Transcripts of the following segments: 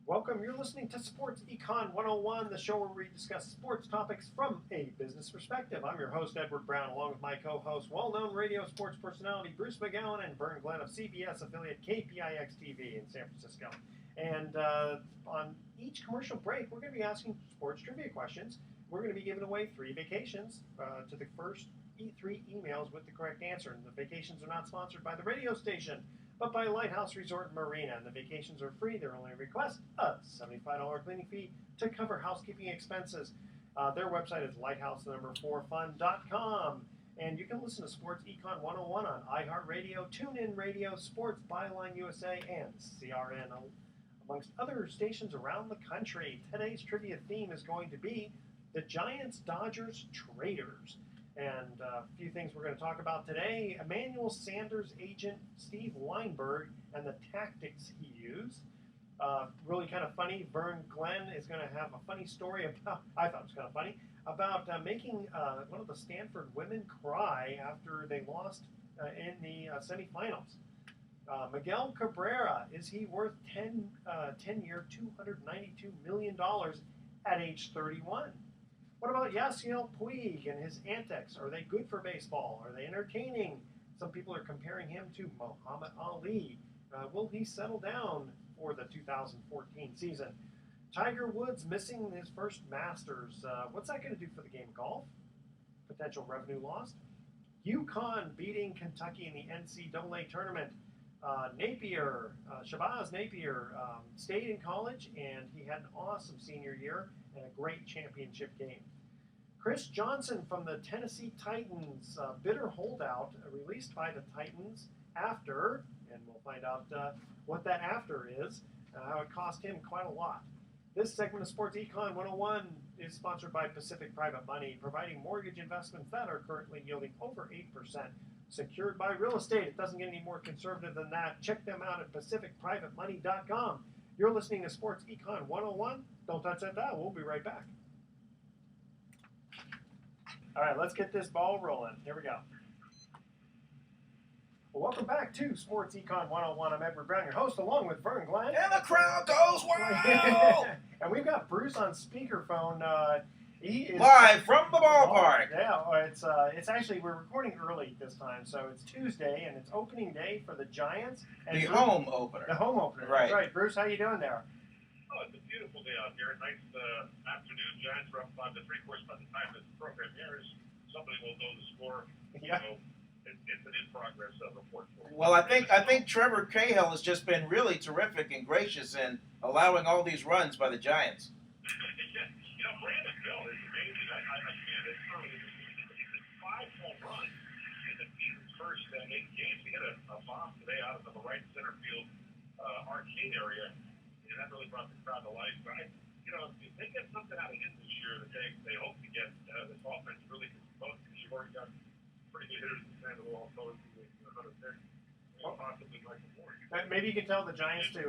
Welcome. You're listening to Sports Econ 101, the show where we discuss sports topics from a business perspective. I'm your host, Edward Brown, along with my co-host, well-known radio sports personality Bruce McGowan and Vern Glenn of CBS affiliate KPIX TV in San Francisco. And on each commercial break, we're going to be asking sports trivia questions. We're going to be giving away 3 vacations to the first 3 emails with the correct answer. And the vacations are not sponsored by the radio station, but by Lighthouse Resort and Marina. And the vacations are free. Their only request, a $75 cleaning fee to cover housekeeping expenses. Their website is lighthouse4fun.com. And you can listen to Sports Econ 101 on iHeartRadio, TuneIn Radio, Sports Byline USA, and CRN, amongst other stations around the country. Today's trivia theme is going to be the Giants, Dodgers, Traders. And a few things we're going to talk about today. Emmanuel Sanders agent Steve Weinberg and the tactics he used. Really kind of funny. Vern Glenn is going to have a funny story about, I thought it was kind of funny, about making one of the Stanford women cry after they lost in the semifinals. Miguel Cabrera, is he worth 10-year, $292 million at age 31? What about Yasiel Puig and his antics? Are they good for baseball? Are they entertaining? Some people are comparing him to Muhammad Ali. Will he settle down for the 2014 season? Tiger Woods missing his first Masters. What's that going to do for the game of golf? Potential revenue lost. UConn beating Kentucky in the NCAA Tournament. Shabazz Napier stayed in college, and he had an awesome senior year and a great championship game. Chris Johnson from the Tennessee Titans, bitter holdout, released by the Titans after, and we'll find out what that after is, how it cost him quite a lot. This segment of Sports Econ 101 is sponsored by Pacific Private Money, providing mortgage investments that are currently yielding over 8%. Secured by real estate. It doesn't get any more conservative than that. Check them out at pacificprivatemoney.com. You're listening to Sports Econ 101. Don't touch that dial. We'll be right back. All right, let's get this ball rolling. Here we go. Well, welcome back to Sports Econ 101. I'm Edward Brown, your host, along with Vern Glenn. And the crowd goes wild! And we've got Bruce on speakerphone. He is live from the ballpark. It's actually, we're recording early this time, so it's Tuesday and it's opening day for the Giants. And the home opener. The home opener. Right. That's right. Bruce, how you doing there? Oh, it's a beautiful day out here. Nice afternoon. Giants are up 5-3. Of course, by the time this program airs, somebody will know the score. Yeah. So it's an in-progress report for you. Well, I think Trevor Cahill has just been really terrific and gracious in allowing all these runs by the Giants. Yeah. Brandon Bell is amazing. I can't. It's early in the season, but he's hit 5 home runs in the season's first 8 games. He hit a bomb today out of the right center field arcade area, and that really brought the crowd to life. But if they get something out of him this year that they hope to get, this offense really can promote, because you've already got pretty good hitters in San Diego, also with another pick, possibly Michael Moore. Maybe you can tell the Giants to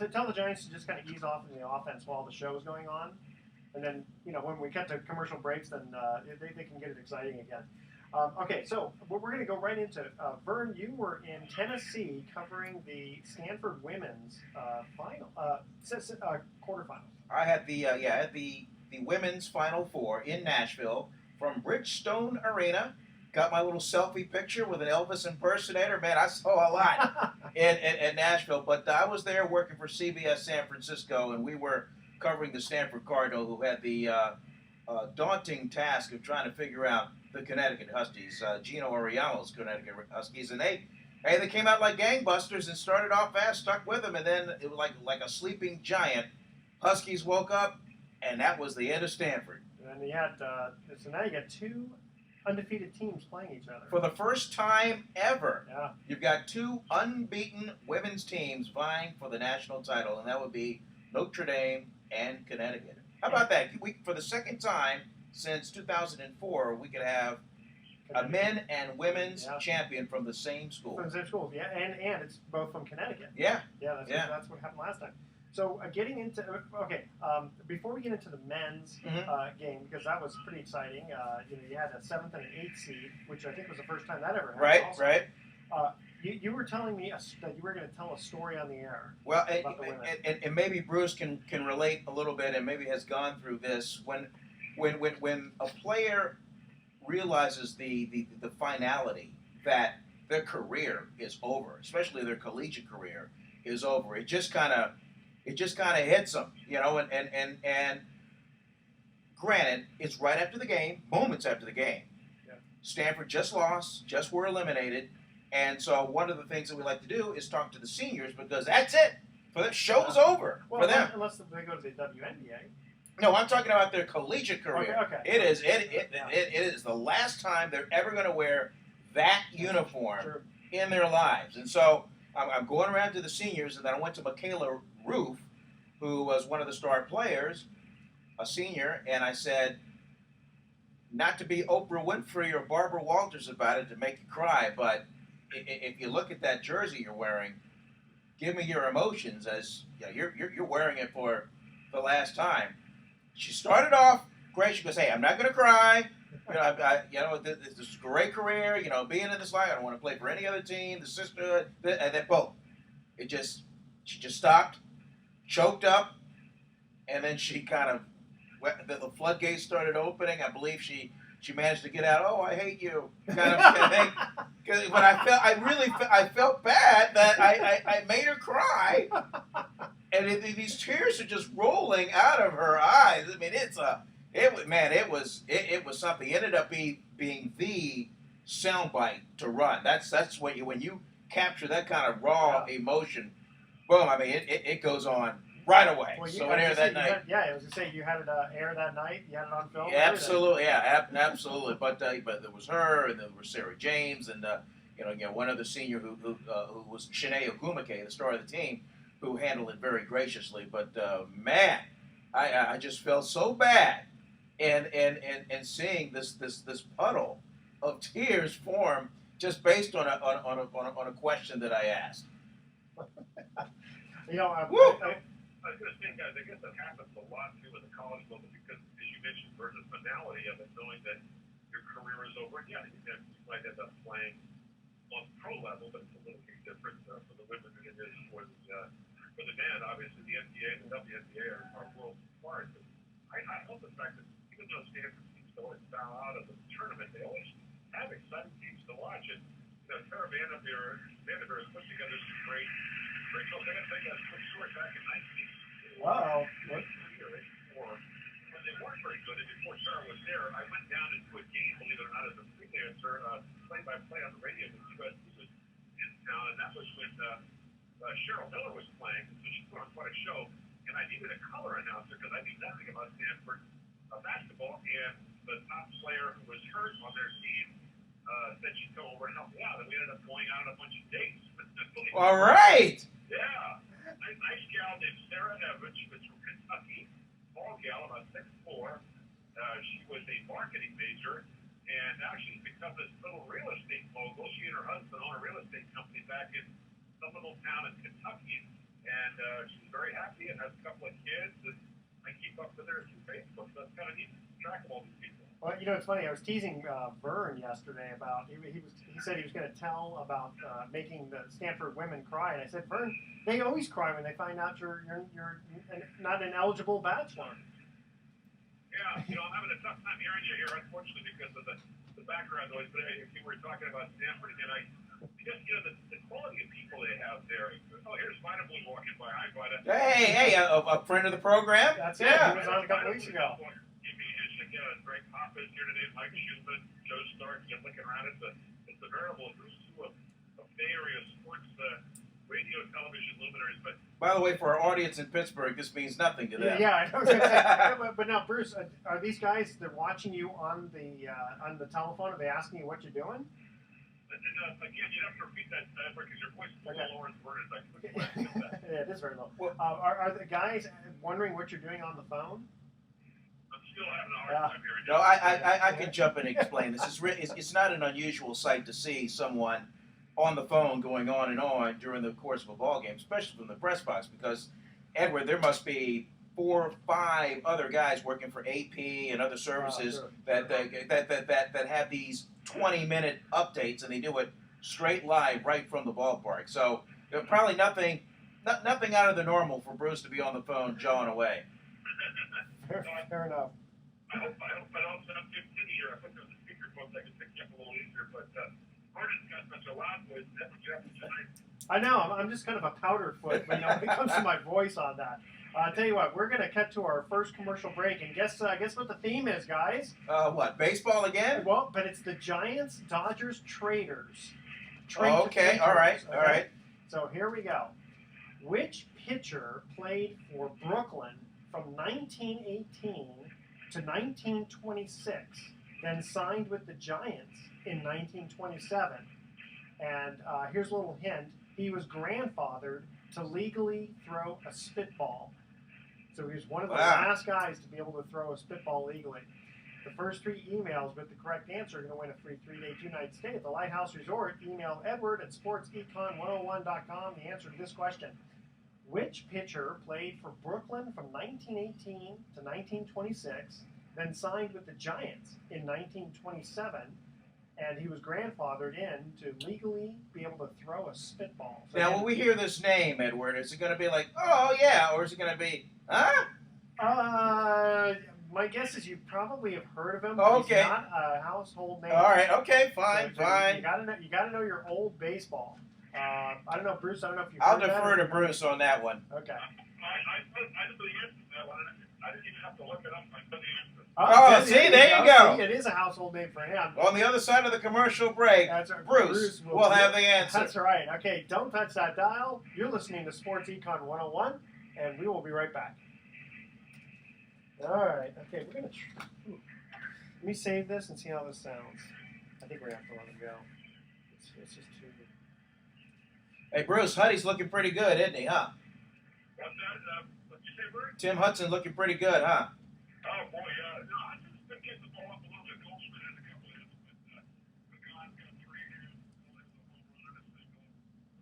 tell the Giants to just kind of ease off in the offense while the show is going on, and then when we cut to commercial breaks, then they can get it exciting again. Okay, so we're going to go right into Vern. You were in Tennessee covering the Stanford women's quarterfinals. I had the women's Final Four in Nashville from Bridgestone Arena. Got my little selfie picture with an Elvis impersonator. Man, I saw a lot in Nashville. But I was there working for CBS San Francisco, and we were covering the Stanford Cardinal, who had the daunting task of trying to figure out the Connecticut Huskies, Gino Ariello's Connecticut Huskies. And they came out like gangbusters and started off fast, stuck with them, and then it was like a sleeping giant. Huskies woke up, and that was the end of Stanford. And you had so now you got 2 undefeated teams playing each other. For the first time ever, yeah. You've got 2 unbeaten women's teams vying for the national title, and that would be Notre Dame and Connecticut. How about that? For the second time since 2004, we could have a men and women's champion from the same school. From the same schools, yeah, and it's both from Connecticut. Yeah. That's what happened last time. So getting into before we get into the men's game, because that was pretty exciting. You had a 7th and an 8th seed, which I think was the first time that ever happened. Right. you were telling me that you were going to tell a story on the air. Well, about the women. and maybe Bruce can relate a little bit, and maybe has gone through this when a player realizes the finality that their career is over, especially their collegiate career is over. It just kind of hits them, you know. And granted, it's right after the game, moments after the game. Yeah. Stanford just lost, just were eliminated. And so one of the things that we like to do is talk to the seniors because that's it. For the show's over for them. Unless they go to the WNBA. No, I'm talking about their collegiate career. Okay. It is the last time they're ever going to wear that uniform in their lives. And so I'm going around to the seniors, and then I went to Michaela Roof, who was one of the star players, a senior, and I said, not to be Oprah Winfrey or Barbara Walters about it to make you cry, but if you look at that jersey you're wearing, give me your emotions as you know, you're wearing it for the last time. She started off great. She goes, "Hey, I'm not going to cry. You know, this is a great career. You know, being in this life, I don't want to play for any other team. The sisterhood." And then boom, she just stopped, choked up, and then she kind of the floodgates started opening. I believe she managed to get out. "Oh, I hate you," kind of thing. But I felt bad that I made her cry, and these tears are just rolling out of her eyes. I mean, it was something. It ended up being the soundbite to run. That's what when you capture that kind of raw emotion, boom. I mean, it goes on right away. Well, so it aired that night. I was going to say you had it air that night. You had it on film. Yeah, absolutely, absolutely. But there was her, and there was Sarah James, and one other senior who was Shanae Ogumake, the star of the team, who handled it very graciously. But man, I just felt so bad, and seeing this puddle of tears form just based on a question that I asked. I was going to say, guys, I guess that happens a lot too at the college level because, as you mentioned, Vern, the finality of it, knowing that your career is over. Yeah, you might end up playing on pro level, but it's a little bit different for the women than it is for the men. Obviously, the NBA and the WNBA are worlds apart. But I love the fact that even though Stanford teams always bow out of the tournament, they always have exciting teams to watch. And Tara Vanderveer has put together some great. I got to take that quick short back in 19. Wow. When they weren't very good, and before Sarah was there, I went down into a game, believe it or not, as a freelancer, play-by-play on the radio when USC was in town, and that was when Cheryl Miller was playing, so she put on quite a show, and I needed a color announcer because I knew nothing about Stanford basketball, and the top player who was hurt on their team said she'd come over and help me out, and we ended up going out on a bunch of dates. All right. Yeah. Nice gal named Sarah Evans. She was from Kentucky. Tall gal, about 6'4". She was a marketing major, and now she's become this little real estate mogul. She and her husband own a real estate company back in some little town in Kentucky, and she's very happy and has a couple of kids, and I keep up with her through Facebook, so it's kind of neat to keep track of all these people. Well, it's funny. I was teasing Vern yesterday about he said he was going to tell about making the Stanford women cry, and I said, Vern, they always cry when they find out you're not an eligible bachelor. Yeah, I'm having a tough time hearing you here, unfortunately, because of the background noise. But if you were talking about Stanford again, the quality of people they have there. Oh, here's Vida Blue walking by. Hi, Vida. Hey, a friend of the program. That's it. He was on a couple weeks ago. Greg Pop is here today, Mike Schumann, Joe Stark. You're looking around. It's a veritable who's who of Bay Area sports radio, television luminaries. But by the way, for our audience in Pittsburgh, this means nothing to them. Yeah, I know. Yeah, but now, Bruce, are these guys? They're watching you on the telephone. Are they asking you what you're doing? Again, you have to repeat that because your voice is a little lower than Vern. Yeah, it is very low. Well, are the guys wondering what you're doing on the phone? Still having a hard time hearing you. No, I can jump in and explain this. It's not an unusual sight to see someone on the phone going on and on during the course of a ball game, especially from the press box, because, Edward, there must be 4 or 5 other guys working for AP and other services that have these 20-minute updates, and they do it straight live right from the ballpark. So probably nothing out of the normal for Bruce to be on the phone jawing away. Fair enough. I hope I don't sound too tinny here. I put you on the speakerphone so I can pick you up a little easier. But Vern's got such a loud voice. That's what you have to tonight. I know. I'm just kind of a powder foot when it comes to my voice on that. I'll tell you what, we're going to cut to our first commercial break, and guess what the theme is, guys? What, baseball again? Well, but it's the Giants, Dodgers, Traders. Okay, all right. So here we go. Which pitcher played for Brooklyn from 1918 to 1926, then signed with the Giants in 1927? And here's a little hint. He was grandfathered to legally throw a spitball. So he was one of the last guys to be able to throw a spitball legally. The first 3 emails with the correct answer are going to win a free 3-day 2-night stay at the Lighthouse Resort. Email edward@sportsecon101.com the answer to this question. Which pitcher played for Brooklyn from 1918 to 1926, then signed with the Giants in 1927, and he was grandfathered in to legally be able to throw a spitball. So now, when we hear this name, Edward, is it going to be like, oh, yeah, or is it going to be, huh? My guess is you probably have heard of him. Okay. He's not a household name. All right, okay, fine. You gotta know your old baseball. I don't know, Bruce. I don't know if you. I'll defer to Bruce on that one. Okay. I know the answer to that one. I didn't even have to look it up. I know the answer. Oh, see, there you go. See, it is a household name for him. On the other side of the commercial break, That's right. Bruce will have the answer. That's right. Okay, don't touch that dial. You're listening to Sports Econ 101, and we will be right back. All right. Okay, we're gonna. Let me save this and see how this sounds. I think we're gonna have to let it go. It's just too. Hey, Bruce, Huddy's looking pretty good, isn't he, huh? What's that? What'd you say, Vern? Tim Hudson looking pretty good, huh? Oh, boy, no, I just been getting the ball up a little bit. Goldschmidt had a couple of hits, but Econ got 3 hits.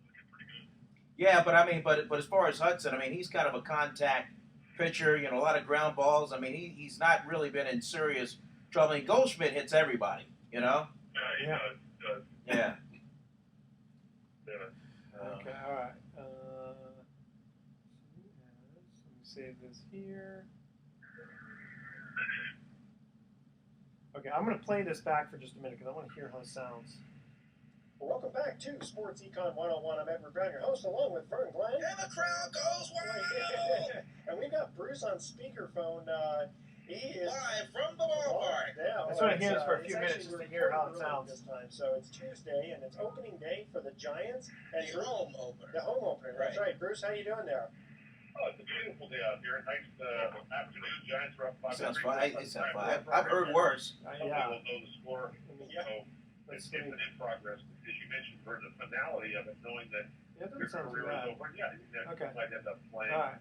Looking pretty good. Yeah, but I mean, but as far as Hudson, I mean, he's kind of a contact pitcher, a lot of ground balls. I mean, he's not really been in serious trouble. I mean, Goldschmidt hits everybody, Yeah. Yeah. Okay, all right. Let me save this here. Okay, I'm going to play this back for just a minute because I want to hear how it sounds. Welcome back to Sports Econ 101. I'm Edward Brown, your host, along with Vern Glenn. And the crowd goes wild! And we've got Bruce on speakerphone. He is live from the ballpark. Yeah, I just want to hear this for a few minutes just to hear how it sounds this time. So it's Tuesday, and it's opening day for the Giants. And The home opener. The home opener, that's right. Bruce, how you doing there? Oh, it's a beautiful day out here. Nice afternoon. Giants are up 5-3. Sounds fine. I've heard worse. Yeah. We'll know the score. Yeah. So it's in progress. As you mentioned, for the finality of it, knowing that Yeah, that your sounds career bad. is over. Yeah, you Okay. might end up playing. All right.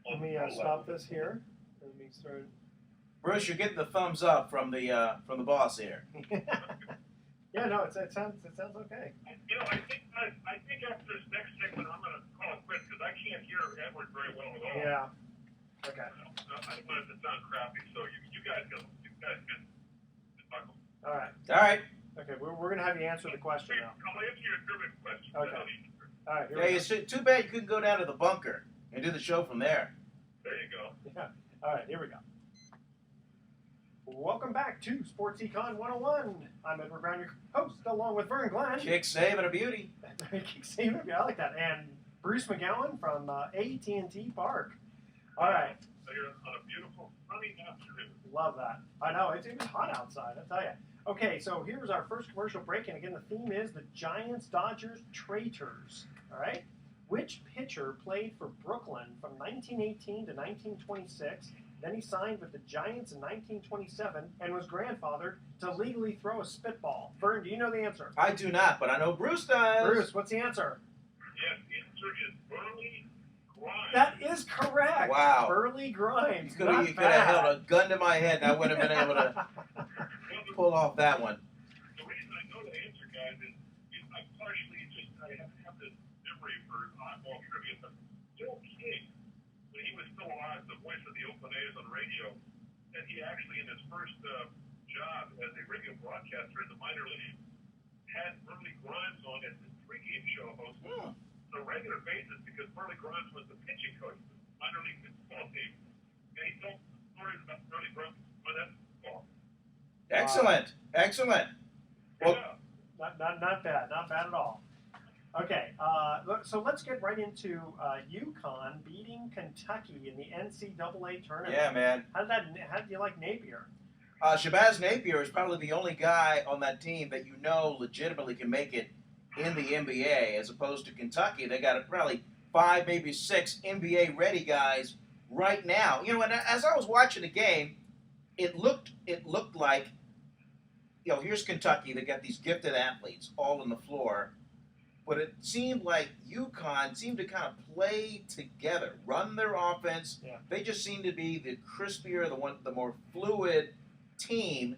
Let on me the pro stop level. this here. Let me start. Bruce, you're getting the thumbs up from the boss here. Yeah, no, it sounds okay. I think after this next segment, I'm going to call it quits because I can't hear Edward very well at all. Yeah. Okay. I don't want it to sound crappy, so you guys can buckle. All right. All right. Okay, we're going to have you answer the question now. I'll answer your trivia question. Okay. All right. Here Yeah, we it's too bad you couldn't go down to the bunker and do the show from there. There you go. go. Yeah. All right. Here we go. Welcome back to Sports Econ 101. I'm Edward Brown, your host, along with Vern Glenn. Kick, save, and a beauty. I like that. And Bruce McGowan from AT&T Park. All right. So you're on a beautiful sunny afternoon. Love that. I know. It's even hot outside, I tell you. Okay, so here's our first commercial break. And again, the theme is the Giants, Dodgers, Traitors. All right? Which pitcher played for Brooklyn from 1918 to 1926? Then he signed with the Giants in 1927 and was grandfathered to legally throw a spitball. Vern, do you know the answer? I do not, but I know Bruce does. Bruce, what's the answer? Yes, the answer is Burley Grimes. That is correct. Wow. Burley Grimes. You could have held a gun to my head and I would have been able to pull off that one. The reason I know the answer, guys, is I partially I have this memory for oddball trivia. But Bill King, when he was still alive, the voice of the Oakland A's on radio, and he actually, in his first job as a radio broadcaster in the minor league, had Burley Grimes on as his pregame show host on a regular basis because Burley Grimes was the pitching coach of the minor league baseball team. And he told stories about Burley Grimes on that baseball. Excellent. Excellent. Well, Not bad. Not bad at all. Okay, so let's get right into UConn beating Kentucky in the NCAA tournament. yeah, man. How did you like Napier? Shabazz Napier is probably the only guy on that team that you know legitimately can make it in the NBA, as opposed to Kentucky. They got probably 5, maybe 6 NBA-ready guys right now. You know, and as I was watching the game, it looked like, you know, here's Kentucky. They got these gifted athletes all on the floor, but it seemed like UConn seemed to kind of play together, run their offense. Yeah. They just seemed to be the crispier, the more fluid team,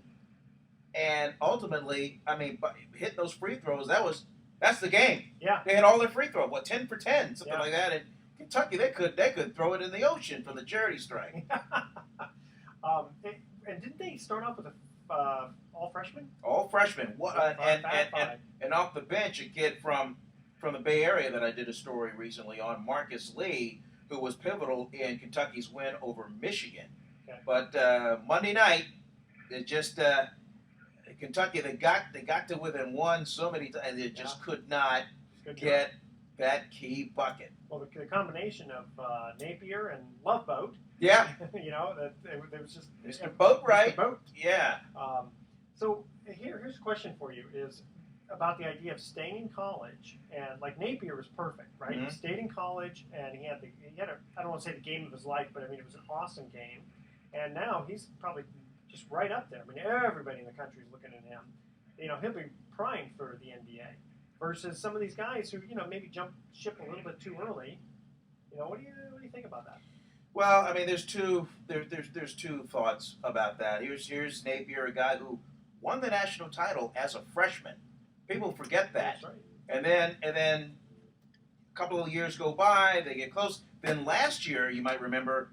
and ultimately, I mean, hitting those free throws, that's the game. Yeah. They had all their free throws, 10 for 10, something Yeah. like that. And Kentucky, they could throw it in the ocean from the charity strike. And didn't they start off with all freshmen? All freshmen, Five. and off the bench, a kid from the Bay Area that I did a story recently on, Marcus Lee, who was pivotal in Kentucky's win over Michigan. Okay. But Monday night, it just Kentucky, they got to within one so many times, and they just could not get that key bucket. Well, the combination of Napier and Love Boat, Yeah, you know, it was just Mr. Boatwright. Mr. Boat. Yeah. So here's a question for you: is about the idea of staying in college, and like Napier was perfect, right? Mhm. He stayed in college, and he had a I don't want to say the game of his life, but I mean it was an awesome game, and now he's probably just right up there. I mean everybody in the country is looking at him. You know, he'll be primed for the NBA versus some of these guys who maybe jumped ship a little bit too early. You know, what do you think about that? Well, I mean, there's two thoughts about that. Here's Napier, a guy who won the national title as a freshman. People forget that. That's right. And then a couple of years go by, they get close. Then last year, you might remember,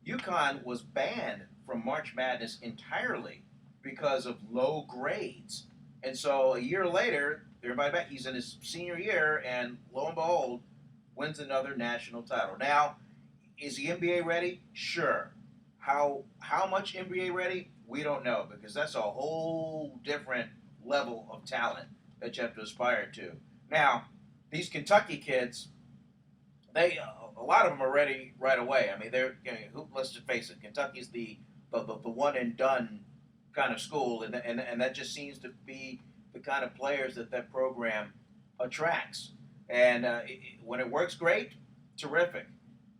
UConn was banned from March Madness entirely because of low grades. And so a year later, everybody back, he's in his senior year, and lo and behold, wins another national title. Now, is he NBA ready? Sure. How much NBA ready? We don't know, because that's a whole different level of talent that you have to aspire to. Now, these Kentucky kids, a lot of them are ready right away. I mean, let's just face it, Kentucky's the one and done kind of school, and that just seems to be the kind of players that program attracts. And when it works, great, terrific.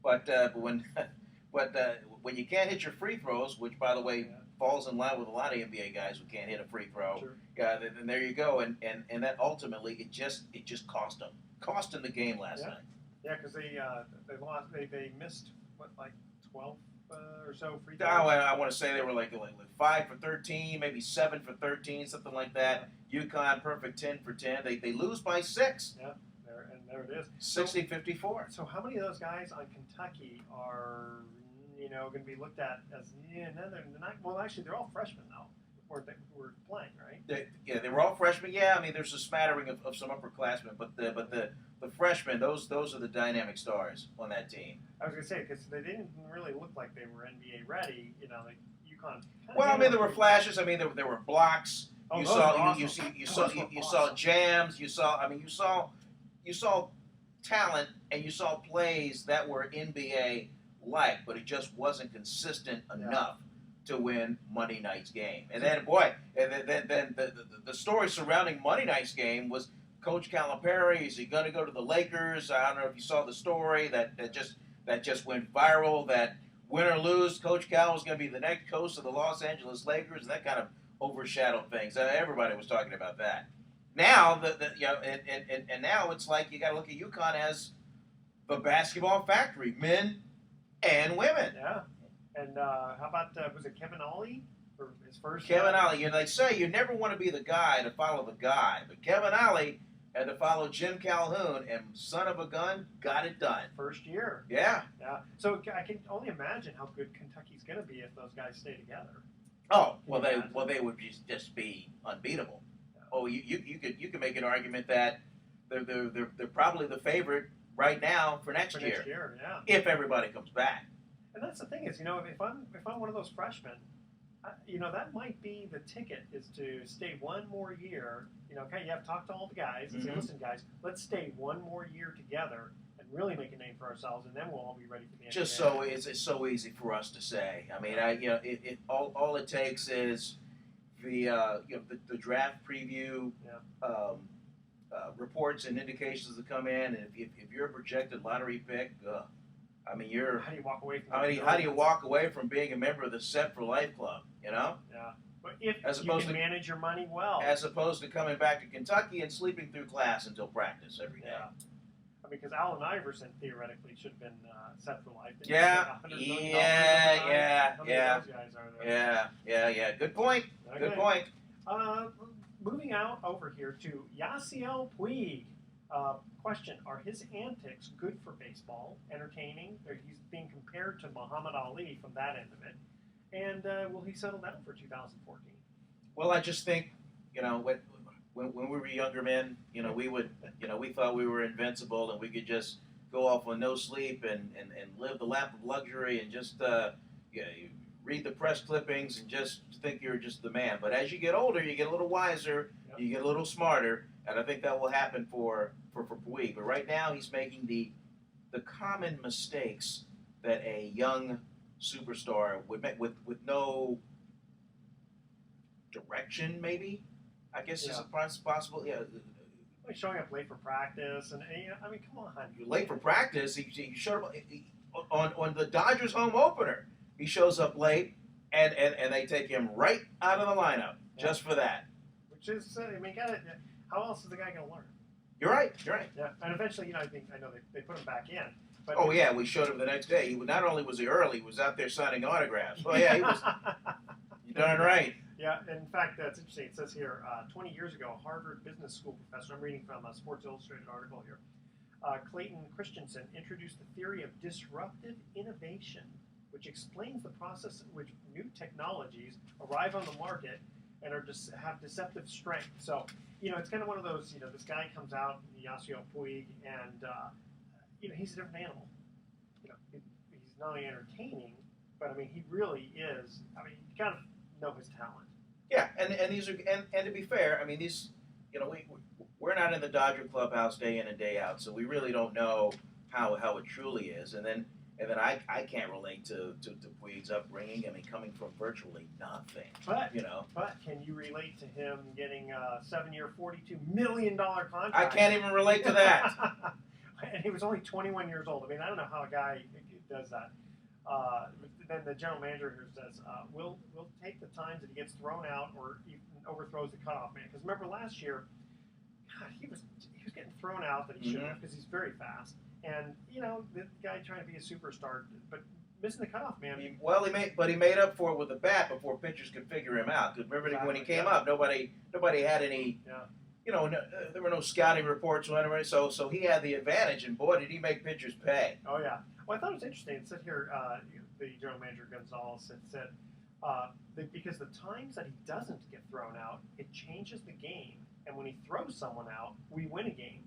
But when you can't hit your free throws, which by the way falls in line with a lot of NBA guys who can't hit a free throw, Sure. Then there you go. And that ultimately it just cost them the game last night. Yeah, because they lost. They missed like 12 or so free throws. I want to say they were like 5 for 13, maybe 7 for 13, something like that. UConn perfect 10 for 10. They lose by 6. Yeah, there it is. 60-54. So how many of those guys on Kentucky are going to be looked at as no, they're not? Well, actually, they're all freshmen now. Who were playing, right? They were all freshmen. Yeah, I mean, there's a smattering of some upperclassmen, but the freshmen, those are the dynamic stars on that team. I was going to say, because they didn't really look like they were NBA ready. Like UConn. Well, I mean, there were flashes. I mean, there were blocks. Oh, You those saw were awesome. you Those saw were you saw awesome. jams. You saw talent, and you saw plays that were NBA like, but it just wasn't consistent enough to win Monday night's game. And then, then the story surrounding Monday night's game was Coach Calipari. Is he going to go to the Lakers? I don't know if you saw the story that just went viral. That win or lose, Coach Cal was going to be the next coach of the Los Angeles Lakers, and that kind of overshadowed things. Everybody was talking about that. Now, and now it's like you got to look at UConn as the basketball factory, men and women. Yeah. And how about, was it Kevin Ollie for his first? Kevin Ollie, they say you never want to be the guy to follow the guy, but Kevin Ollie had to follow Jim Calhoun, and son of a gun, got it done. First year. Yeah. Yeah. So I can only imagine how good Kentucky's going to be if those guys stay together. Oh, well, they would just be unbeatable. Oh, you could make an argument that they're probably the favorite right now for next year. Yeah. If everybody comes back. And that's the thing is, if I'm one of those freshmen, that might be the ticket is to stay one more year. Okay, you have to talk to all the guys and say, listen, guys, let's stay one more year together and really make a name for ourselves, and then we'll all be ready for the NBA. It's so easy for us to say. I mean, all it takes is the draft preview reports and indications that come in, and if you're a projected lottery pick, I mean, how do you walk away from? How do you walk away from being a member of the Set for Life Club? Yeah. But if you can manage your money well, as opposed to coming back to Kentucky and sleeping through class until practice every day. Yeah. I mean, because Allen Iverson theoretically should have been Set for Life. Yeah. How many of those guys are there? Yeah. Good point. Okay. Good point. Moving out over here to Yasiel Puig. Question, are his antics good for baseball, entertaining? He's being compared to Muhammad Ali from that end of it. And will he settle down for 2014? Well, I just think, when we were younger men, we thought we were invincible and we could just go off on no sleep and live the lap of luxury and just read the press clippings and just think you're just the man. But as you get older, you get a little wiser, you get a little smarter, and I think that will happen for Puig. But right now, he's making the common mistakes that a young superstar would make with no direction, maybe. I guess is possible. Yeah. Like showing up late for practice, and I mean, come on. You're late for practice. He showed up on the Dodgers home opener. He shows up late, and they take him right out of the lineup just for that. Which is, how else is the guy going to learn? You're right. Yeah, and eventually, I know they put him back in. But we showed him the next day. He not only was he early, he was out there signing autographs. Oh yeah, he was. You're darn right. Yeah, in fact, that's interesting. It says here, 20 years ago, a Harvard Business School professor, I'm reading from a Sports Illustrated article here, Clayton Christensen introduced the theory of disruptive innovation, which explains the process in which new technologies arrive on the market and have deceptive strength. So, it's kind of one of those, this guy comes out, Yasiel Puig, and, he's a different animal. He's not only entertaining, but, he really is, you kind of know his talent. Yeah, and these are, and to be fair, these, we're not in the Dodger clubhouse day in and day out, so we really don't know how it truly is. And then I can't relate to Puig's upbringing. Coming from virtually nothing. But can you relate to him getting a 7-year, $42 million contract? I can't even relate to that. And he was only 21 years old. I don't know how a guy does that. Then the general manager here says, we'll take the times that he gets thrown out or even overthrows the cutoff man. Because remember last year, God, he was getting thrown out that he shouldn't have because he's very fast. And, the guy trying to be a superstar, but missing the cutoff man. He made up for it with the bat before pitchers could figure him out. Because remember when he came up, nobody had any. Yeah. There were no scouting reports or anything, so he had the advantage, and boy, did he make pitchers pay. Oh, yeah. Well, I thought it was interesting. It said here, the general manager, Gonzalez, said that because the times that he doesn't get thrown out, it changes the game. And when he throws someone out, we win a game.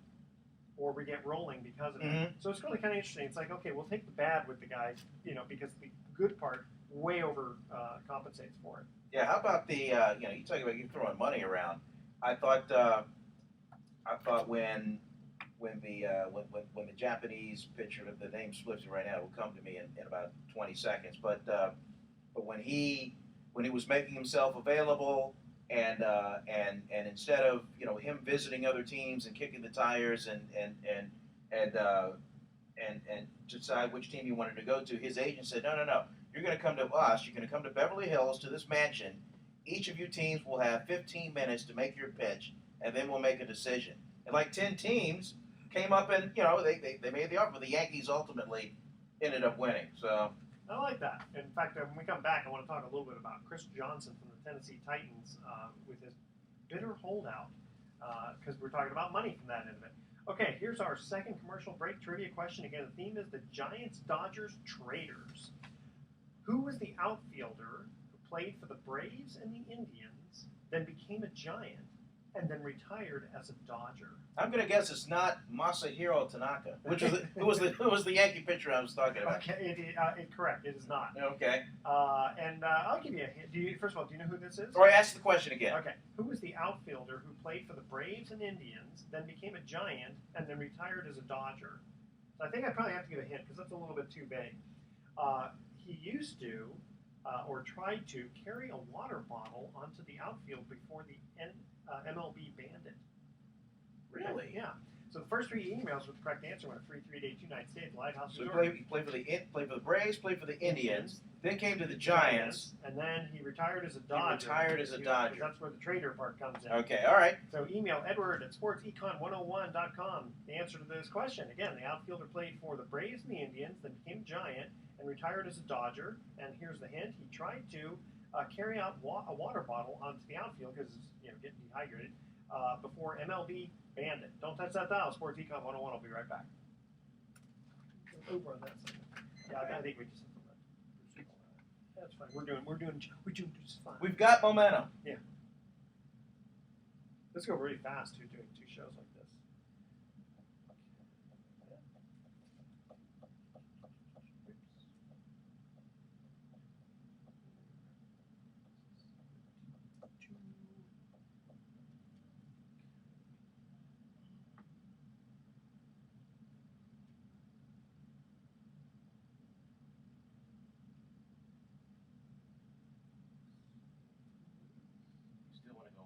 Or we get rolling because of it. So it's really kind of interesting. It's like, okay, we'll take the bad with the guy, because the good part way over compensates for it. Yeah, how about the, you talk about you throwing money around. I thought when the Japanese pitcher, the name slips me right now, it will come to me in about 20 seconds. But when he was making himself available, and instead of him visiting other teams and kicking the tires and decide which team he wanted to go to, his agent said, no, you're going to come to us. You're going to come to Beverly Hills to this mansion. Each of you teams will have 15 minutes to make your pitch, and then we'll make a decision. And like 10 teams came up and they made the offer. The Yankees ultimately ended up winning. So I like that. In fact, when we come back, I want to talk a little bit about Chris Johnson from the Tennessee Titans with his bitter holdout because we're talking about money from that end of it. Okay, here's our second commercial break trivia question. Again, the theme is the Giants-Dodgers traders. Who was the outfielder who played for the Braves and the Indians, then became a Giant, and then retired as a Dodger. I'm gonna guess it's not Masahiro Tanaka, which was who was the Yankee pitcher I was talking about. Okay, correct. It is not. Okay. And I'll give you a hint. First of all, do you know who this is? Or ask the question again. Okay. Who was the outfielder who played for the Braves and Indians, then became a Giant, and then retired as a Dodger? So I think I probably have to give a hint because that's a little bit too vague. He used to, or tried to, carry a water bottle onto the outfield before the MLB banned it. Really? Yeah. So the first 3 emails with the correct answer went to 33829 United States Lighthouse So he Resort. played for the Braves, played for the Indians, then came to the Giants. And then he retired as a Dodger. That's where the trader part comes in. Okay, all right. So email Edward at sportsecon101.com. The answer to this question. Again, the outfielder played for the Braves and the Indians, then became Giant, and retired as a Dodger. And here's the hint. He tried to carry out a water bottle onto the outfield because it's getting dehydrated before MLB banned it. Don't touch that dial. Sports Econ 101. I'll be right back. Over on that side. Yeah, I think we just have to let. That's fine. We're doing just fine. We've got momentum. Yeah. Let's go really fast too, doing 2 shows like this.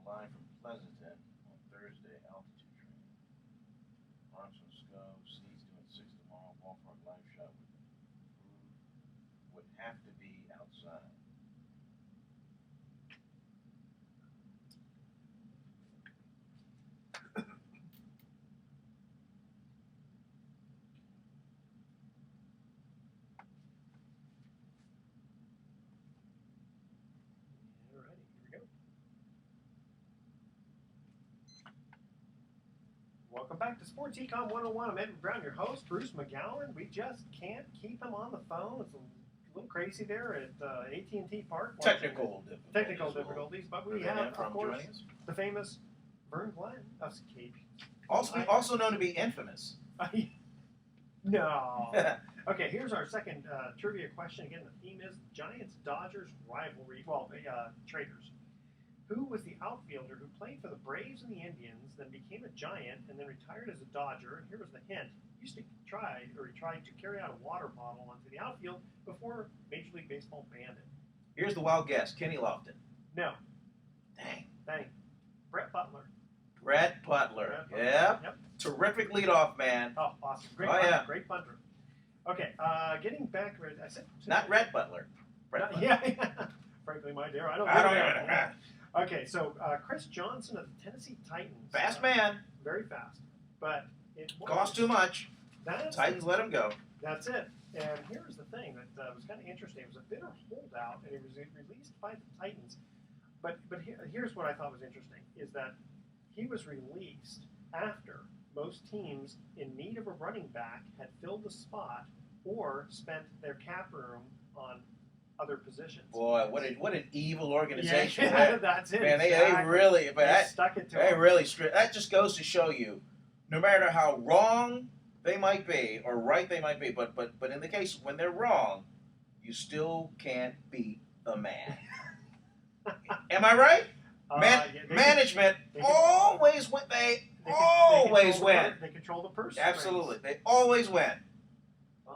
Live from Pleasanton on Thursday, altitude training. Armstrong Scove, Steve's doing 6 tomorrow, ballpark live shot would have to be outside. Welcome back to Sports Econ 101. I'm Edward Brown, your host, Bruce McGowan. We just can't keep him on the phone. It's a little crazy there at AT&T Park. Technical difficulties, but we have, of course, the famous Vern Glenn of KP. Also known to be infamous. No. Okay, here's our second trivia question. Again, the theme is Giants-Dodgers rivalry. Well, traders. Who was the outfielder who played for the Braves and the Indians, then became a Giant, and then retired as a Dodger? And here was the hint. He tried to carry out a water bottle onto the outfield before Major League Baseball banned it. Here's the wild guess. Kenny Lofton. No. Dang. Brett Butler. Yep. Terrific leadoff man. Oh, awesome. Great punter. Okay, getting back, I said... Not Red Butler. Brett Butler. Yeah. Frankly, my dear, I don't know. Okay, so Chris Johnson of the Tennessee Titans. Fast man. Very fast. But it cost too much. Titans let him go. That's it. And here's the thing that was kind of interesting. It was a bitter holdout, and it was released by the Titans. But here's what I thought was interesting, is that he was released after most teams in need of a running back had filled the spot or spent their cap room on other positions. Boy, what an evil organization! Yeah, that's it. Man, they really, but they stuck it to them. Really that just goes to show you, no matter how wrong they might be or right they might be, but in the case when they're wrong, you still can't beat the man. Am I right? Management always win. They always win. They control the purse. Absolutely, they always win.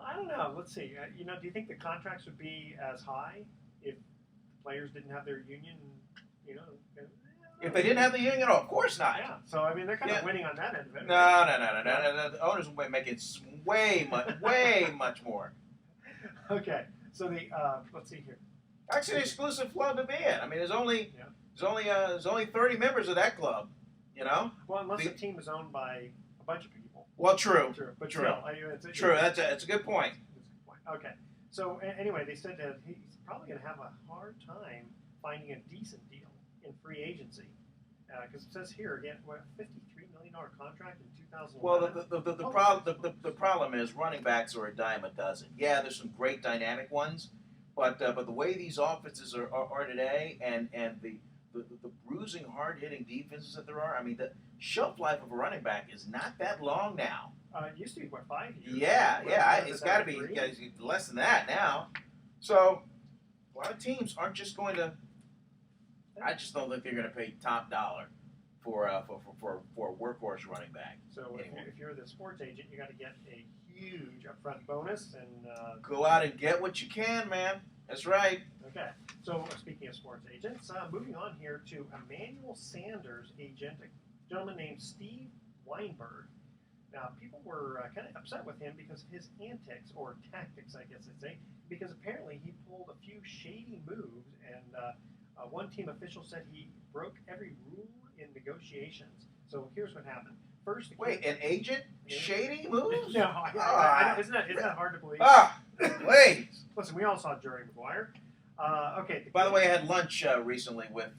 I don't know. Let's see. Do you think the contracts would be as high if the players didn't have their union? If they didn't have the union, of course not. Yeah. So I mean, they're kind of winning on that end of it. No. The owners will make it way much more. Okay. So let's see here. Actually, an exclusive club to be in. I mean, there's only 30 members of that club. Well, unless the team is owned by a bunch of people. Well, true. But true. Still, true. That's a good point. Okay. So anyway, they said that he's probably going to have a hard time finding a decent deal in free agency because it says here again, $53 million contract in 2011. Well, the problem is running backs are a dime a dozen. Yeah, there's some great dynamic ones, but the way these offenses are today, and the the bruising, hard-hitting defenses that there are. I mean, the shelf life of a running back is not that long now. It used to be, 5 years? Yeah, it's got to be less than that now. So a lot of teams aren't just going to. I just don't think they're going to pay top dollar for a workhorse running back. So if you're the sports agent, you got to get a huge upfront bonus and go out and get what you can, man. That's right. Okay. So speaking of sports agents, moving on here to Emmanuel Sanders' agent, a gentleman named Steve Weinberg. Now, people were kind of upset with him because of his antics, or tactics, I guess they'd say, because apparently he pulled a few shady moves, and one team official said he broke every rule in negotiations. So here's what happened. First, an agent? Shady moves? No, I isn't that hard to believe? Please. Listen, we all saw Jerry Maguire. Okay. By the way, I had lunch recently with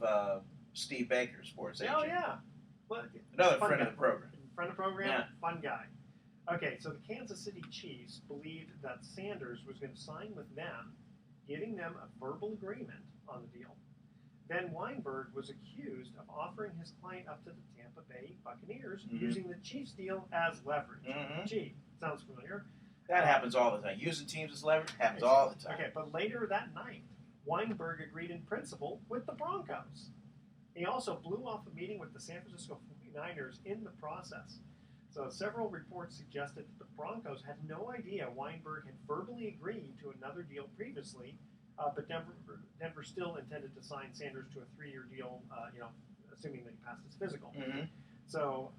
Steve Baker, sports agent. Oh, yeah. Well, another friend of the program. Friend of the program? Yeah. Fun guy. Okay, so the Kansas City Chiefs believed that Sanders was going to sign with them, giving them a verbal agreement on the deal. Then Weinberg was accused of offering his client up to the Tampa Bay Buccaneers, using the Chiefs deal as leverage. Gee, sounds familiar. That happens all the time. Using teams as leverage happens all the time. Okay, but later that night, Weinberg agreed in principle with the Broncos. He also blew off a meeting with the San Francisco 49ers in the process. So several reports suggested that the Broncos had no idea Weinberg had verbally agreed to another deal previously, but Denver still intended to sign Sanders to a 3-year deal, assuming that he passed his physical. So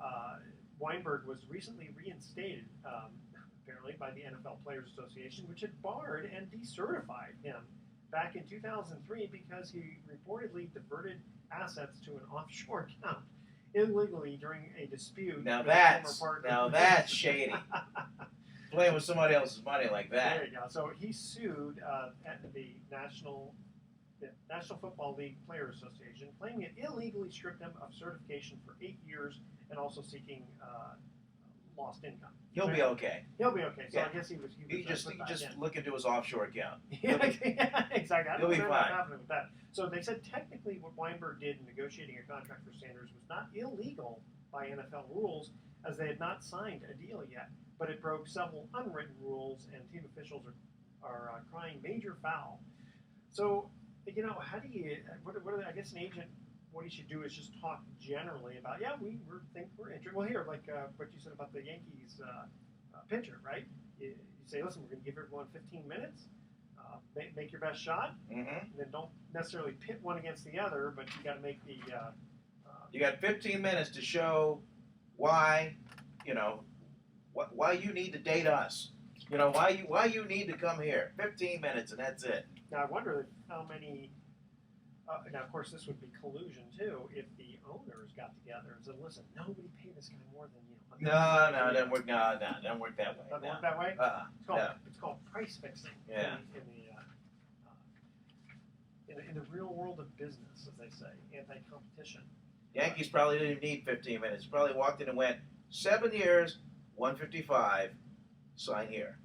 Weinberg was recently reinstated, apparently, by the NFL Players Association, which had barred and decertified him back in 2003 because he reportedly diverted assets to an offshore account illegally during a dispute. Now that's shady. Playing with somebody else's money like that. There you go. So he sued at the National Football League Players Association, claiming it illegally stripped him of certification for 8 years and also seeking lost income. He'll be okay. He'll be okay. So yeah. I guess he was just look into his offshore account. Yeah, exactly. I don't know what's fine. happening with that. So they said technically what Weinberg did in negotiating a contract for Sanders was not illegal by NFL rules, as they had not signed a deal yet, but it broke several unwritten rules, and team officials are crying major foul. So, how do you? I guess an agent. What he should do is just talk generally about, we think we're interested. Well, here, like what you said about the Yankees pitcher, right? You say, listen, we're going to give everyone 15 minutes, make your best shot, and then don't necessarily pit one against the other, but you got to make the. You got 15 minutes to show why, why you need to date us. Why you need to come here. 15 minutes and that's it. Now I wonder how many. Now, of course, this would be collusion too if the owners got together and said, "Listen, nobody pay this guy more than No, it doesn't work. No, it doesn't work that way. Doesn't work that way. It's called price fixing. Yeah. In the real world of business, as they say, anti-competition. Yankees probably didn't need 15 minutes. Probably walked in and went 7 years, 155. Sign here.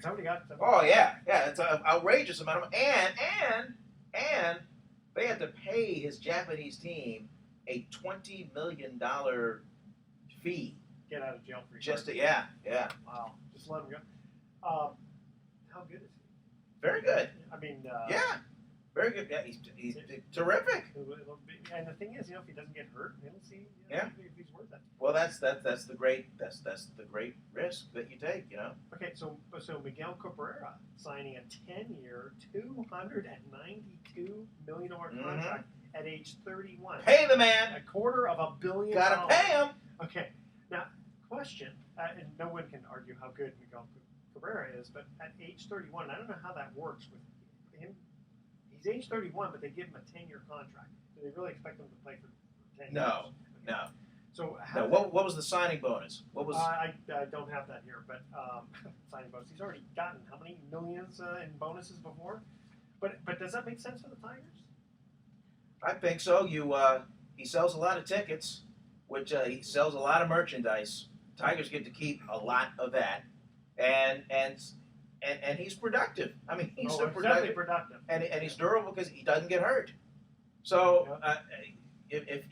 Somebody got. Oh yeah. It's an outrageous amount of and. They had to pay his Japanese team a $20 million fee. Get out of jail free. Yeah. Wow. Just let him go. How good is he? Very good. I mean. Very good. Yeah, he's terrific. And the thing is, if he doesn't get hurt, we'll see. Yeah. If he's worth it. Well, that's the great risk that you take. Okay, so Miguel Cabrera signing a 10-year, $292 million contract at age 31. Pay the man. $250 million. Gotta pay him. Okay, now question, and no one can argue how good Miguel Cabrera is, but at age 31, I don't know how that works with him. He's age 31, but they give him a 10-year contract. Do they really expect him to play for 10 years? No. So what was the signing bonus? What was? I don't have that here, but signing bonus. He's already gotten how many millions in bonuses before? But does that make sense for the Tigers? I think so. He sells a lot of tickets, which he sells a lot of merchandise. Tigers get to keep a lot of that, and he's productive. I mean, he's definitely productive, and he's durable because he doesn't get hurt. So if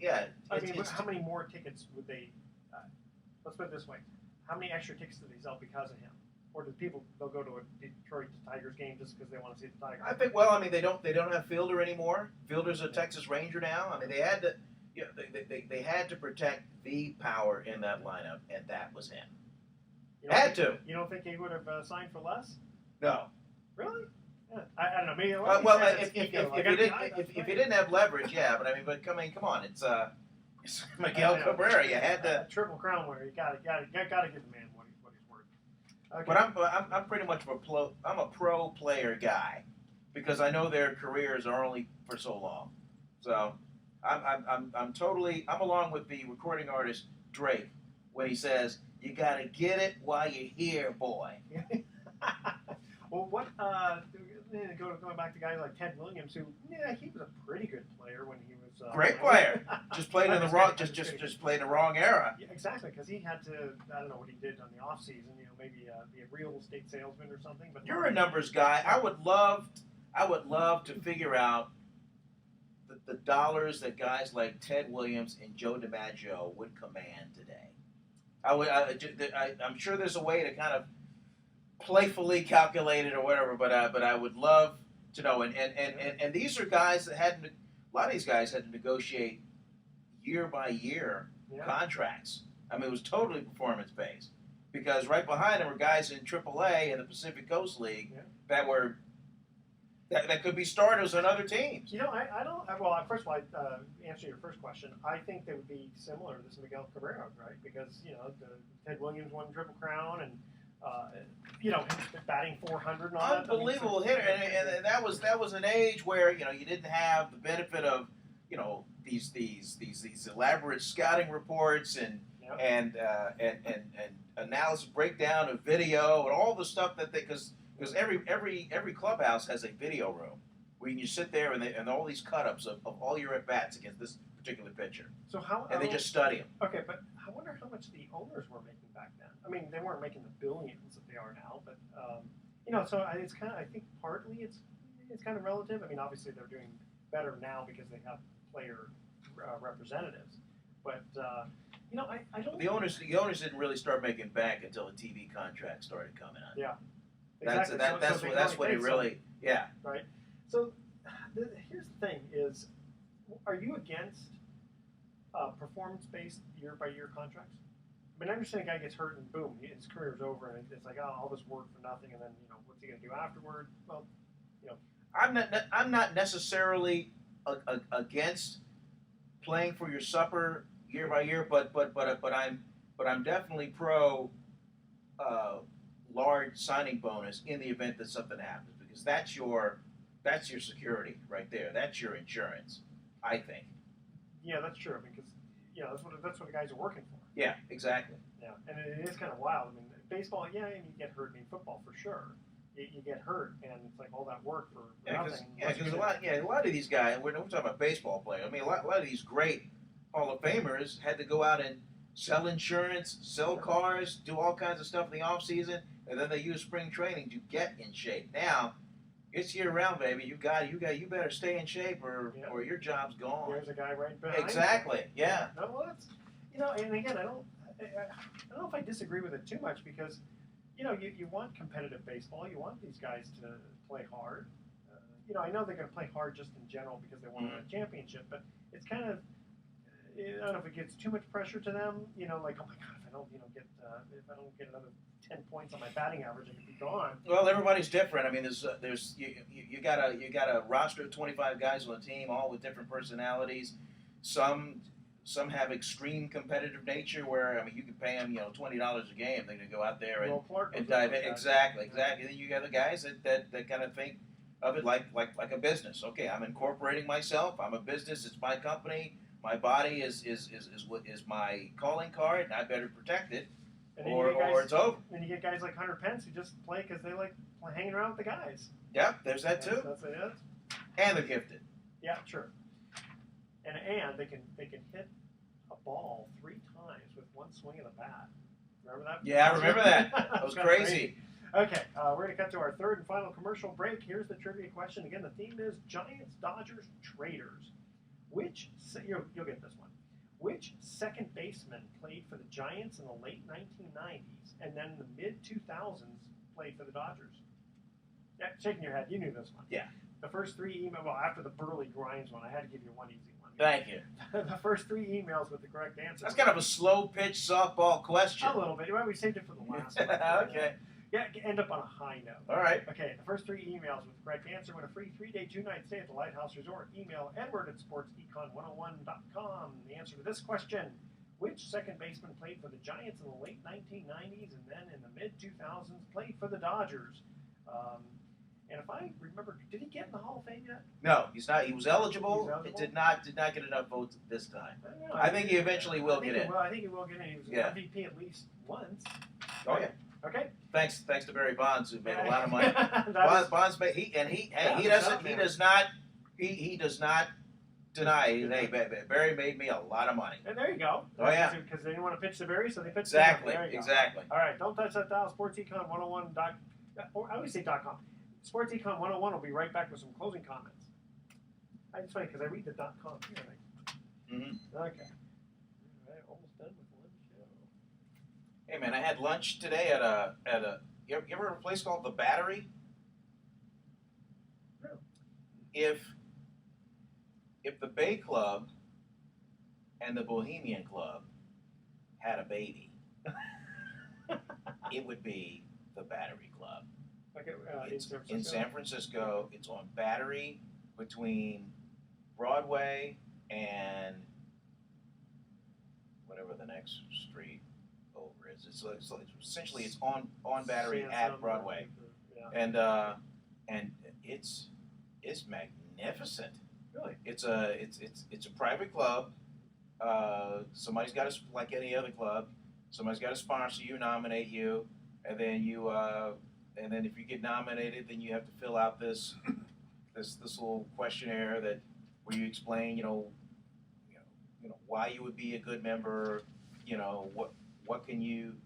yeah, I mean, how many more tickets would they? Let's put it this way: how many extra tickets do they sell because of him? Or do people they'll go to a Detroit Tigers game just because they want to see the Tigers? I think. Well, I mean, they don't have Fielder anymore. Fielder's a Texas Ranger now. I mean, they had to. They had to protect the power in that lineup, and that was him. Had to. You don't think he would have signed for less? No. Really? Yeah. I don't know. Maybe if you didn't have leverage, yeah. But I mean, come on, it's Miguel Cabrera. You had to Triple Crown winner. You got to give the man what he's worth. Okay. But I'm pretty much I'm a pro player guy because I know their careers are only for so long. So I'm along with the recording artist Drake when he says you got to get it while you're here, boy. Well, going back to guys like Ted Williams, who he was a pretty good player when he was great player. Just played in the wrong just played in the wrong era. Yeah, exactly, because he had to I don't know what he did on the off season. Maybe be a real estate salesman or something. But you're a numbers guy. I would love to figure out the dollars that guys like Ted Williams and Joe DiMaggio would command today. I'm sure there's a way to kind of playfully calculate it or whatever, but I would love to know. And these are guys that a lot of these guys had to negotiate year by year contracts. I mean, it was totally performance based because right behind them were guys in AAA and the Pacific Coast League that were. That could be starters on other teams. I don't. Well, first of all, answer your first question. I think they would be similar to this Miguel Cabrera, right? Because Ted Williams won Triple Crown, and batting 400 and all that. Unbelievable hitter, and that was an age where you didn't have the benefit of these elaborate scouting reports and analysis breakdown of video and all the stuff that because every clubhouse has a video room where you sit there and all these cut-ups of all your at-bats against this particular pitcher. So they just study them. Okay, but I wonder how much the owners were making back then. I mean, they weren't making the billions that they are now, but so it's kind of. I think partly it's kind of relative. I mean, obviously they're doing better now because they have player representatives, but I don't. The owners didn't really start making bank until the TV contract started coming out. Yeah. Exactly. That's what it really. Yeah. Right. So here's the thing: is are you against performance-based year-by-year contracts? I mean, I understand a guy gets hurt and boom, his career's over, and it's like, all this work for nothing, and then what's he going to do afterward? Well, I'm not necessarily against playing for your supper year by year, but I'm definitely pro large signing bonus in the event that something happens because that's your security right there. That's your insurance, I think. Yeah, that's true because that's what the guys are working for. Yeah, exactly. Yeah, and it is kind of wild. I mean, baseball, and you get hurt. I mean, football for sure. You get hurt, and it's like all that work for nothing. Because a lot of these guys. We're talking about baseball players. I mean, a lot of these great Hall of Famers had to go out and sell insurance, sell cars, do all kinds of stuff in the off season, and then they use spring training to get in shape. Now, it's year round, baby. You better stay in shape, or your job's gone. There's a guy right behind. Exactly. You. Yeah. No, well, that's and again, I don't know if I disagree with it too much because you want competitive baseball. You want these guys to play hard. I know they're going to play hard just in general because they want to win a championship, but it's kind of I don't know if it gets too much pressure to them. Like, oh my God, if I don't if I don't get another 10 points on my batting average, I could be gone. Well, everybody's different. I mean, you got a roster of 25 guys on the team, all with different personalities. Some have extreme competitive nature where you can pay them $20 a game. They're going to go out there and dive in. Exactly. Then you got the guys that kind of think of it like a business. Okay, I'm incorporating myself. I'm a business. It's my company. My body is my calling card, and I better protect it. Or it's over. And you get guys like Hunter Pence who just play because they like hanging around with the guys. Yep, there's that too. That's it. And they're gifted. Yeah, true. And they can hit a ball 3 times with one swing of the bat. Remember that? Yeah, I remember that. That was crazy. Okay, we're going to cut to our third and final commercial break. Here's the trivia question. Again, the theme is Giants, Dodgers, Traders. You'll get this one. Which second baseman played for the Giants in the late 1990s and then in the mid-2000s played for the Dodgers? Yeah, shaking your head. You knew this one. Yeah. The first three emails, well, after the Burley Grimes one, I had to give you one easy one. Thank you. The first three emails with the correct answer. That's kind of a slow-pitch softball question. A little bit. Well, we saved it for the last one. Okay. Yeah, end up on a high note. All right. Okay, the first three emails with the correct answer win a free 3-day, 2-night stay at the Lighthouse Resort. Email edward@sportsecon101.com. The answer to this question: which second baseman played for the Giants in the late 1990s and then in the mid-2000s played for the Dodgers? And if I remember, did he get in the Hall of Fame yet? No, he's not. He was eligible. He's eligible? It did not get enough votes this time. I don't know. I think he eventually will get in. Well, I think he will get in. He was Yeah. MVP at least once. Oh yeah. Okay. Thanks to Barry Bonds, who made a lot of money. That Bonds made he does not deny. Hey, Barry made me a lot of money. And there you go. Oh yeah. Because they didn't want to pitch to Barry, so they pitched Exactly. to him. There you go. Exactly. All right. Don't touch that dial. SportsEcon101. I always say .com. SportsEcon101 will be right back with some closing comments. It's funny because I read the .com here. Mm-hmm. Okay. All right, almost done with one show. Hey man, I had lunch today at a. You ever heard of a place called the Battery? No. If the Bay Club and the Bohemian Club had a baby, it would be the Battery Club. Okay, It's in San Francisco. It's on Battery between Broadway and whatever the next street over is. It's essentially it's on Battery at Broadway, Yeah. and it's magnificent. Really? It's a private club. Somebody's got to, like any other club, somebody's got to sponsor you, nominate you, and then and then if you get nominated, then you have to fill out this little questionnaire where you explain, why you would be a good member, what can you,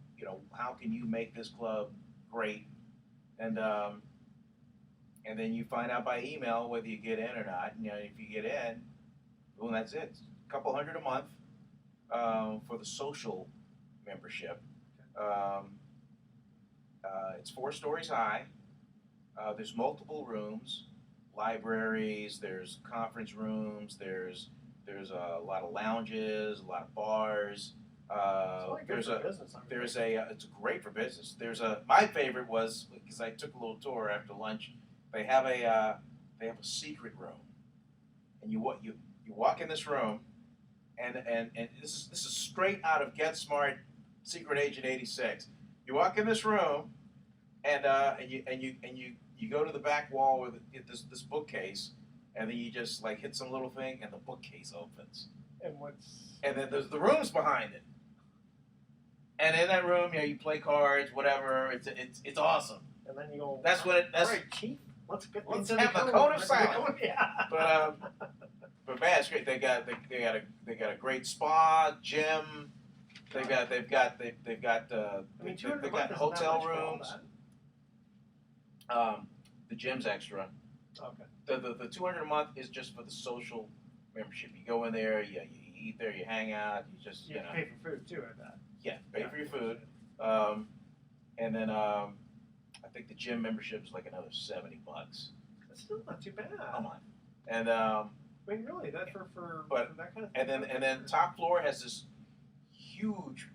how can you make this club great, and then you find out by email whether you get in or not. And, if you get in, well, that's it. It's a couple $100 a month for the social membership. It's 4 stories high. There's multiple rooms, libraries. There's conference rooms. There's a lot of lounges, a lot of bars. It's great for business. My favorite was, because I took a little tour after lunch. They have a secret room, and you walk in this room, and this is straight out of Get Smart, Secret Agent 86. You walk in this room, and you go to the back wall with this bookcase, and then you just like hit some little thing, and the bookcase opens. And then there's the rooms behind it. And in that room, you play cards, whatever. It's awesome. And then you go. That's what it. That's all right, Chief. Let's have the cone of silence. Yeah. But man, it's great. They got a great spa, gym. They've got hotel rooms. The gym's extra. Okay. The $200 a month is just for the social membership. You go in there, you eat there, you hang out, you pay for food too, I bet. Yeah, pay for your food. And then I think the gym membership is like another $70. That's still not too bad. A month. And I mean, really, that for that kind of thing. And then top floor has this huge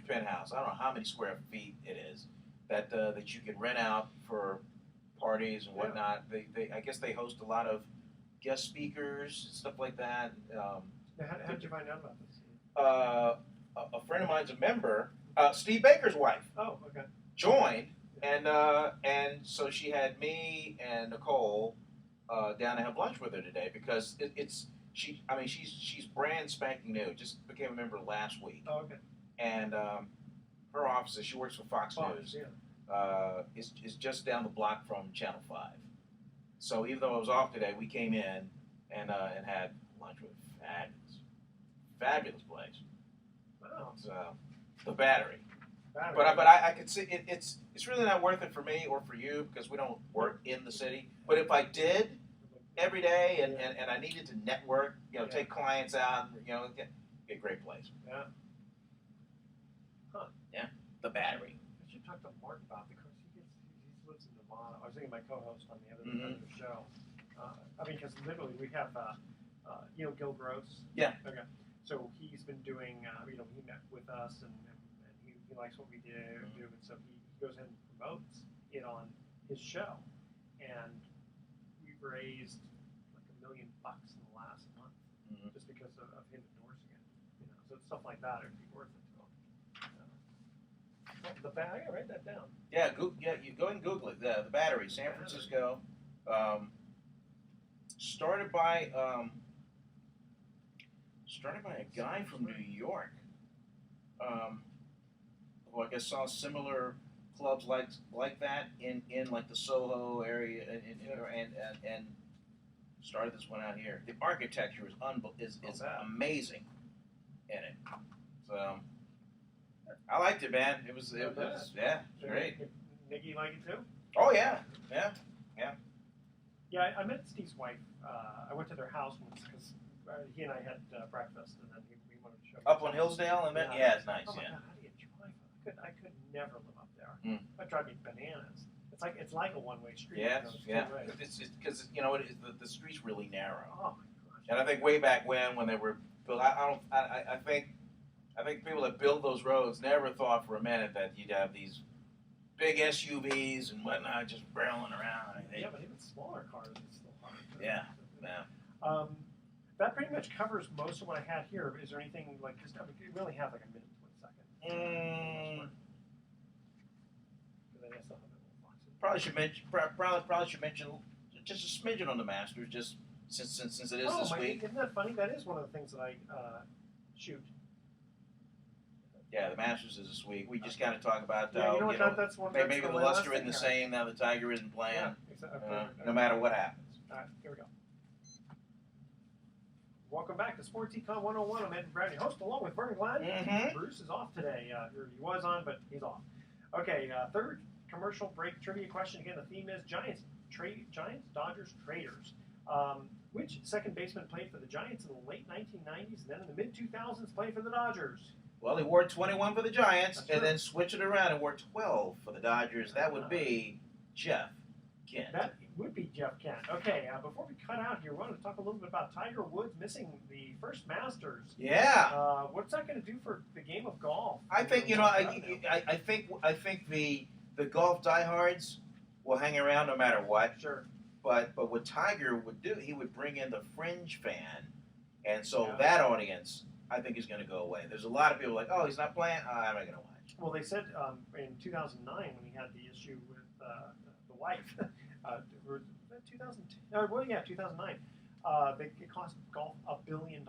penthouse. I don't know how many square feet it is that you can rent out for parties and whatnot. They I guess they host a lot of guest speakers, stuff like that. Now, how did you find out about this? A friend of mine's a member. Steve Baker's wife. Oh, okay. Joined, and so she had me and Nicole down to have lunch with her today because she's brand spanking new. Just became a member last week. Oh, okay. And her office, she works for Fox News. Yeah. Is just down the block from Channel 5. So even though I was off today, we came in and had lunch with fabulous place. Wow. It's, the Battery. But I could see it's really not worth it for me or for you because we don't work in the city. But if I did every day and I needed to network, take clients out, get a great place. Yeah. Huh. Yeah. The Battery. I should talk to Mark about because he lives in Nevada. I was thinking my co-host on the other show. Because literally we have Gil Gross. Yeah. Okay. So he's been doing. He met with us and he likes what we do, and so he goes in and promotes it on his show, and we've raised like $1 million in the last month just because of him endorsing it. So stuff like that would be worth it to him. I gotta write that down. Yeah, you go and Google it. The Battery, San Francisco, started by a guy from New York. Who I guess saw similar clubs like that in like the Soho area and started this one out here. The architecture is amazing in it. So I liked it, man. It was great. Nikki like it too? Oh yeah. Yeah, I met Steve's wife. I went to their house once because he and I had breakfast, and then we wanted to show. Up on Hillsdale, and then it's nice. Oh my God, how do you drive? I could never live up there. That drive me bananas. It's like a one-way street. It's because the street's really narrow. Oh my gosh. And I think way back when they were built, I think people that build those roads never thought for a minute that you'd have these big SUVs and whatnot just barreling around. Yeah, but even smaller cars is still hard. Yeah. That pretty much covers most of what I had here. Is there anything like just we only have like a minute and 20 seconds. Probably should mention just a smidgen on the Masters, just since it is this week. Isn't that funny? That is one of the things that I shoot. Yeah, the Masters is this week. We just kind of talk about that's one. Maybe the luster isn't the same now. The Tiger isn't playing. Yeah, exactly. No matter what happens. All right, here we go. Welcome back to Sports Econ 101. I'm Ed Brown, your host, along with Vern Glenn. Bruce is off today. He was on, but he's off. Okay, third commercial break trivia question. Again, the theme is Giants, Dodgers, Traders. Which second baseman played for the Giants in the late 1990s and then in the mid-2000s played for the Dodgers? Well, he wore 21 for the Giants and then switched it around and wore 12 for the Dodgers. That would be Jeff Kent. That would be Jeff Kent. Okay, before we cut out here, we want to talk a little bit about Tiger Woods missing the first Masters. Yeah. What's that going to do for the game of golf? I think I think the golf diehards will hang around no matter what. Sure. But what Tiger would do, he would bring in the fringe fan, and so that audience, I think, is going to go away. There's a lot of people like, oh, he's not playing. I'm not going to watch. Well, they said in 2009 when he had the issue with the wife. 2010? Well, yeah, 2009. It cost golf $1 billion.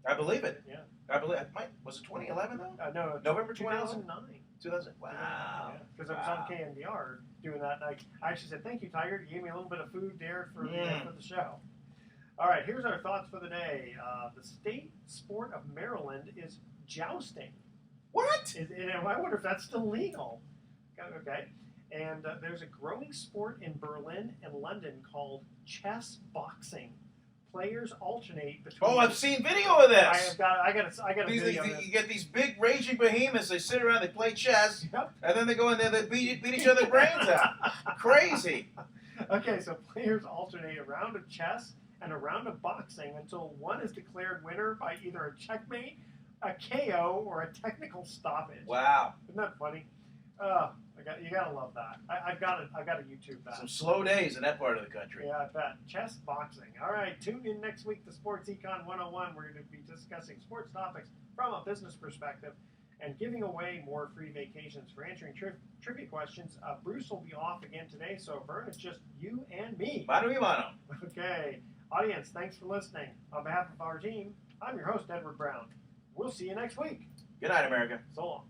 I believe it. Yeah. I believe it. Was it 2011 though? No, November 2009. 2000. Wow. Because I was on KNBR doing that, and I actually said, "Thank you, Tiger. You gave me a little bit of food there for the show." All right, here's our thoughts for the day. The state sport of Maryland is jousting. What? And I wonder if that's still legal. Okay. And there's a growing sport in Berlin and London called chess boxing. Players alternate between. Oh, I've seen video of this. I got a video. You get these big raging behemoths. They sit around, they play chess, and then they go in there, they beat each other's brains out. Crazy. Okay, so players alternate a round of chess and a round of boxing until one is declared winner by either a checkmate, a KO, or a technical stoppage. Wow. Isn't that funny? You gotta love that. I've got to YouTube that. Some slow days in that part of the country. Yeah, I bet. Chess boxing. All right, tune in next week to Sports Econ 101. We're going to be discussing sports topics from a business perspective and giving away more free vacations. For answering trivia questions, Bruce will be off again today, so Vern, it's just you and me. Mano y mano. Okay. Audience, thanks for listening. On behalf of our team, I'm your host, Edward Brown. We'll see you next week. Good night, America. So long.